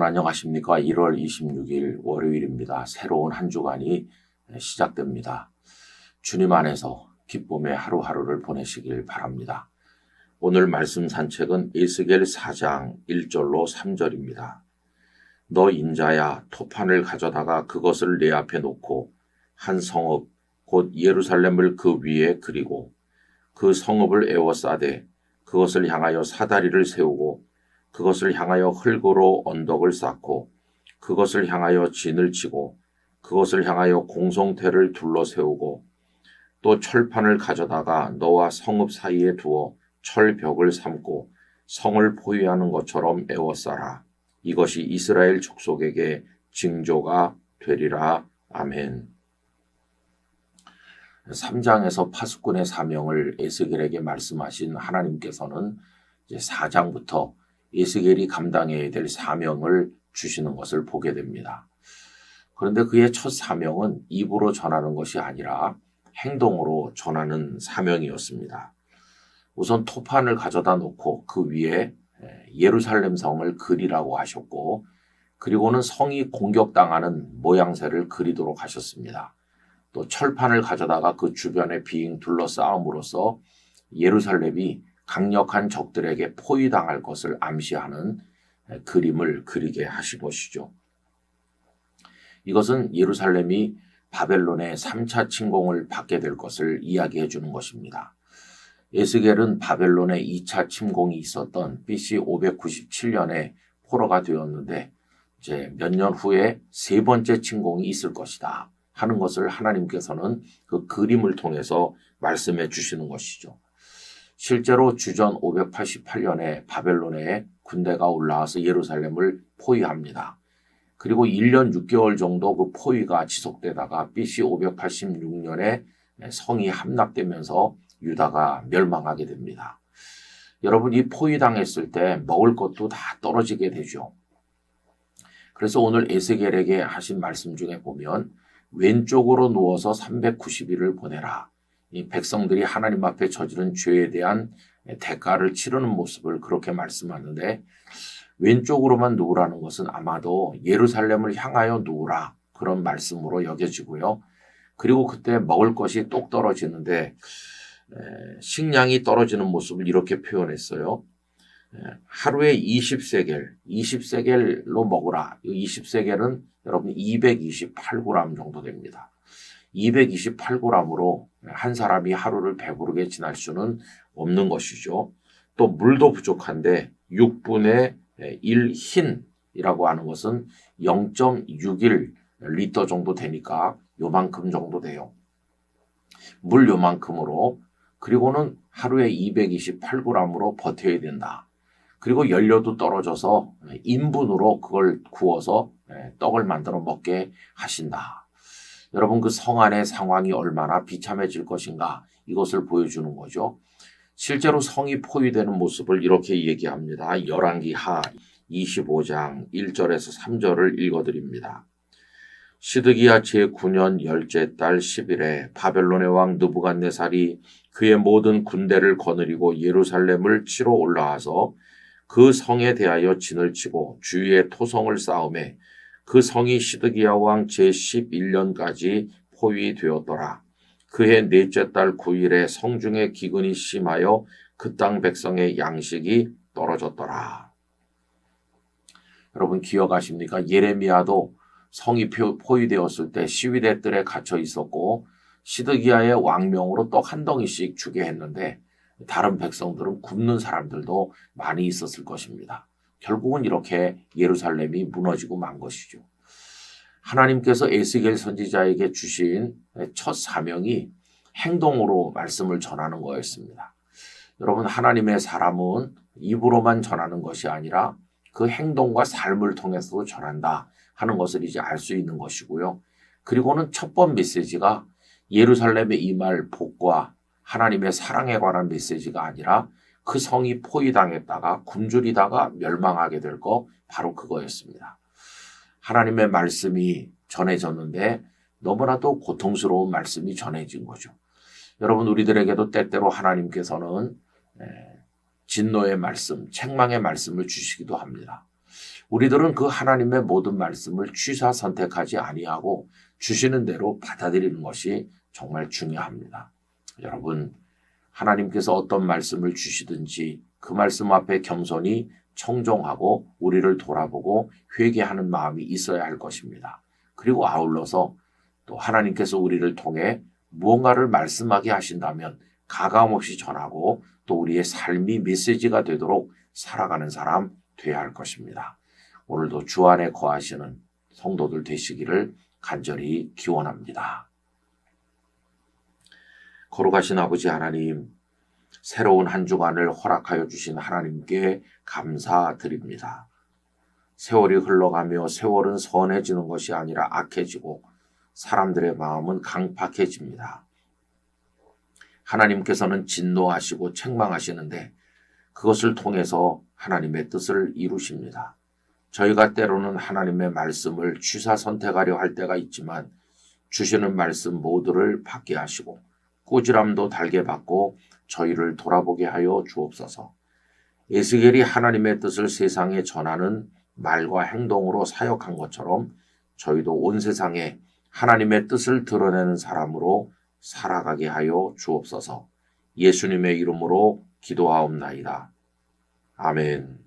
안녕하십니까. 1월 26일 월요일입니다. 새로운 한 주간이 시작됩니다. 주님 안에서 기쁨의 하루하루를 보내시길 바랍니다. 오늘 말씀 산책은 에스겔 4장 1절로 3절입니다. 너 인자야, 토판을 가져다가 그것을 내 앞에 놓고 한 성읍 곧 예루살렘을 그 위에 그리고 그 성읍을 에워싸되 그것을 향하여 사다리를 세우고 그것을 향하여 흙으로 언덕을 쌓고 그것을 향하여 진을 치고 그것을 향하여 공성태를 둘러 세우고 또 철판을 가져다가 너와 성읍 사이에 두어 철벽을 삼고 성을 포위하는 것처럼 에워싸라. 이것이 이스라엘 족속에게 징조가 되리라. 아멘. 3장에서 파수꾼의 사명을 에스겔에게 말씀하신 하나님께서는 이제 4장부터 에스겔이 감당해야 될 사명을 주시는 것을 보게 됩니다. 그런데 그의 첫 사명은 입으로 전하는 것이 아니라 행동으로 전하는 사명이었습니다. 우선 토판을 가져다 놓고 그 위에 예루살렘 성을 그리라고 하셨고, 그리고는 성이 공격당하는 모양새를 그리도록 하셨습니다. 또 철판을 가져다가 그 주변에 빙 둘러싸움으로써 예루살렘이 강력한 적들에게 포위당할 것을 암시하는 그림을 그리게 하신 것이죠. 이것은 예루살렘이 바벨론의 3차 침공을 받게 될 것을 이야기해 주는 것입니다. 에스겔은 바벨론의 2차 침공이 있었던 BC 597년에 포로가 되었는데 이제 몇 년 후에 세 번째 침공이 있을 것이다 하는 것을 하나님께서는 그 그림을 통해서 말씀해 주시는 것이죠. 실제로 주전 588년에 바벨론의 군대가 올라와서 예루살렘을 포위합니다. 그리고 1년 6개월 정도 그 포위가 지속되다가 BC 586년에 성이 함락되면서 유다가 멸망하게 됩니다. 여러분, 이 포위당했을 때 먹을 것도 다 떨어지게 되죠. 그래서 오늘 에스겔에게 하신 말씀 중에 보면 왼쪽으로 누워서 390일을 보내라. 이 백성들이 하나님 앞에 저지른 죄에 대한 대가를 치르는 모습을 그렇게 말씀하는데, 왼쪽으로만 누우라는 것은 아마도 예루살렘을 향하여 누우라 그런 말씀으로 여겨지고요. 그리고 그때 먹을 것이 똑 떨어지는데 식량이 떨어지는 모습을 이렇게 표현했어요. 하루에 20세겔로 먹으라. 20세겔은 여러분 228g 정도 됩니다. 228g으로 한 사람이 하루를 배부르게 지날 수는 없는 것이죠. 또 물도 부족한데 6분의 1 흰이라고 하는 것은 0.61리터 정도 되니까 요만큼 정도 돼요. 물 요만큼으로, 그리고는 하루에 228g으로 버텨야 된다. 그리고 연료도 떨어져서 인분으로 그걸 구워서 떡을 만들어 먹게 하신다. 여러분, 그 성 안의 상황이 얼마나 비참해질 것인가, 이것을 보여주는 거죠. 실제로 성이 포위되는 모습을 이렇게 얘기합니다. 열왕기하 25장 1절에서 3절을 읽어드립니다. 시드기야 제9년 10째 달 10일에 바벨론의 왕 느부갓네살이 그의 모든 군대를 거느리고 예루살렘을 치러 올라와서 그 성에 대하여 진을 치고 주위에 토성을 쌓음에 그 성이 시드기야 왕 제11년까지 포위되었더라. 그해 넷째 달 9일에 성중의 기근이 심하여 그 땅 백성의 양식이 떨어졌더라. 여러분 기억하십니까? 예레미야도 성이 포위되었을 때 시위대 뜰에 갇혀 있었고 시드기야의 왕명으로 떡 한 덩이씩 주게 했는데 다른 백성들은 굶는 사람들도 많이 있었을 것입니다. 결국은 이렇게 예루살렘이 무너지고 만 것이죠. 하나님께서 에스겔 선지자에게 주신 첫 사명이 행동으로 말씀을 전하는 거였습니다. 여러분, 하나님의 사람은 입으로만 전하는 것이 아니라 그 행동과 삶을 통해서도 전한다 하는 것을 이제 알 수 있는 것이고요. 그리고는 첫 번 메시지가 예루살렘에 임할 복과 하나님의 사랑에 관한 메시지가 아니라 그 성이 포위당했다가 굶주리다가 멸망하게 될 거, 바로 그거였습니다. 하나님의 말씀이 전해졌는데 너무나도 고통스러운 말씀이 전해진 거죠. 여러분, 우리들에게도 때때로 하나님께서는 진노의 말씀, 책망의 말씀을 주시기도 합니다. 우리들은 그 하나님의 모든 말씀을 취사 선택하지 아니하고 주시는 대로 받아들이는 것이 정말 중요합니다. 여러분, 하나님께서 어떤 말씀을 주시든지 그 말씀 앞에 겸손히 청종하고 우리를 돌아보고 회개하는 마음이 있어야 할 것입니다. 그리고 아울러서 또 하나님께서 우리를 통해 무언가를 말씀하게 하신다면 가감없이 전하고 또 우리의 삶이 메시지가 되도록 살아가는 사람 되어야 할 것입니다. 오늘도 주 안에 거하시는 성도들 되시기를 간절히 기원합니다. 거룩하신 아버지 하나님, 새로운 한 주간을 허락하여 주신 하나님께 감사드립니다. 세월이 흘러가며 세월은 선해지는 것이 아니라 악해지고 사람들의 마음은 강팍해집니다. 하나님께서는 진노하시고 책망하시는데 그것을 통해서 하나님의 뜻을 이루십니다. 저희가 때로는 하나님의 말씀을 취사 선택하려 할 때가 있지만 주시는 말씀 모두를 받게 하시고 꾸지람도 달게 받고 저희를 돌아보게 하여 주옵소서. 에스겔이 하나님의 뜻을 세상에 전하는 말과 행동으로 사역한 것처럼 저희도 온 세상에 하나님의 뜻을 드러내는 사람으로 살아가게 하여 주옵소서. 예수님의 이름으로 기도하옵나이다. 아멘.